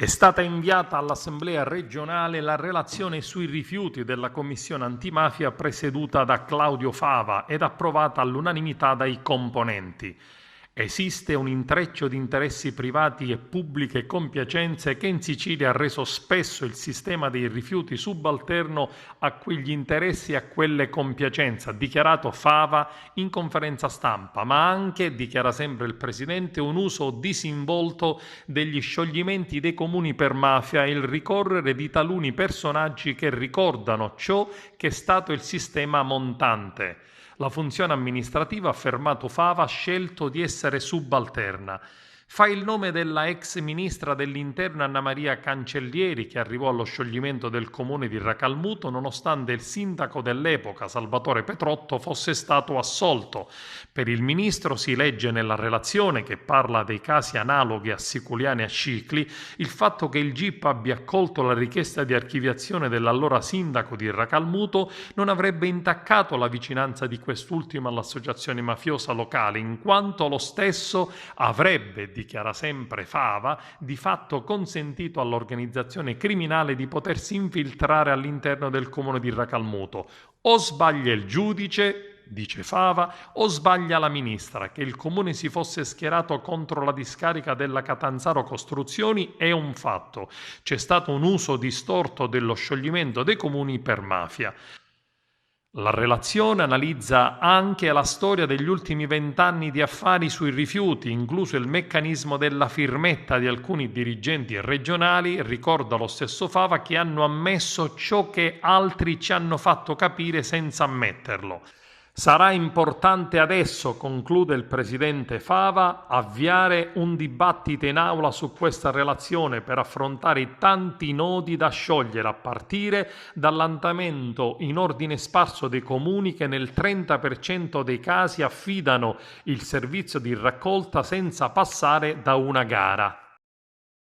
È stata inviata all'Assemblea regionale la relazione sui rifiuti della Commissione antimafia presieduta da Claudio Fava ed approvata all'unanimità dai componenti. Esiste un intreccio di interessi privati e pubbliche compiacenze che in Sicilia ha reso spesso il sistema dei rifiuti subalterno a quegli interessi e a quelle compiacenze, ha dichiarato Fava in conferenza stampa, ma anche, dichiara sempre il Presidente, un uso disinvolto degli scioglimenti dei comuni per mafia e il ricorrere di taluni personaggi che ricordano ciò che è stato il sistema montante. La funzione amministrativa, ha affermato Fava, ha scelto di essere subalterna. Fa il nome della ex ministra dell'Interno Anna Maria Cancellieri, che arrivò allo scioglimento del comune di Racalmuto nonostante il sindaco dell'epoca, Salvatore Petrotto, fosse stato assolto. Per il ministro si legge nella relazione, che parla dei casi analoghi a Siculiani e a Scicli, il fatto che il GIP abbia accolto la richiesta di archiviazione dell'allora sindaco di Racalmuto non avrebbe intaccato la vicinanza di quest'ultimo all'associazione mafiosa locale, in quanto lo stesso avrebbe, dichiara sempre Fava, di fatto consentito all'organizzazione criminale di potersi infiltrare all'interno del comune di Racalmuto. O sbaglia il giudice, dice Fava, o sbaglia la ministra. Che il comune si fosse schierato contro la discarica della Catanzaro Costruzioni è un fatto. C'è stato un uso distorto dello scioglimento dei comuni per mafia. La relazione analizza anche la storia degli ultimi 20 anni di affari sui rifiuti, incluso il meccanismo della firmetta di alcuni dirigenti regionali, ricorda lo stesso Fava, che hanno ammesso ciò che altri ci hanno fatto capire senza ammetterlo. Sarà importante adesso, conclude il presidente Fava, avviare un dibattito in aula su questa relazione per affrontare i tanti nodi da sciogliere, a partire dall'andamento in ordine sparso dei comuni che nel 30% dei casi affidano il servizio di raccolta senza passare da una gara.